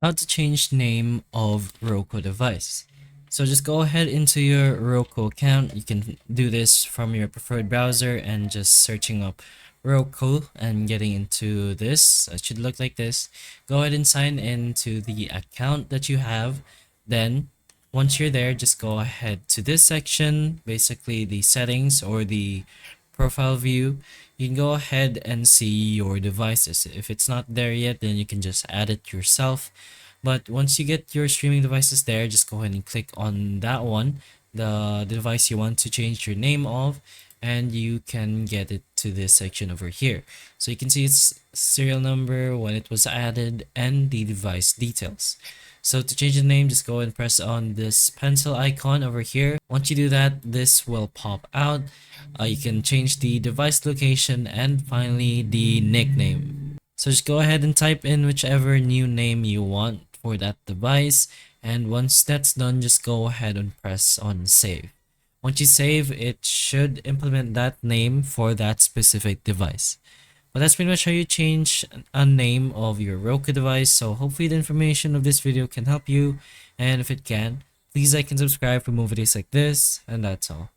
How to change name of Roku device. So just go ahead into your Roku account. You can do this from your preferred browser and just searching up Roku and getting into this. It should look like this. Go ahead and sign into the account that you have. Then once you're there, just go ahead to this section, basically the settings or the profile view. You can go ahead and see your devices. If it's not there yet, then you can just add it yourself. But once you get your streaming devices there, just go ahead and click on that one, the device you want to change your name of, and you can get it to this section over here. So you can see its serial number, when it was added, and the device details. So to change the name, just go and press on this pencil icon over here. Once you do that, this will pop out. You can change the device location and finally the nickname. So just go ahead and type in whichever new name you want for that device, and once that's done, just go ahead and press on save. Once you save, it should implement that name for that specific device. But that's pretty much how you change a name of your Roku device. So hopefully the information of this video can help you, and if it can, please like and subscribe for more videos like this, and that's all.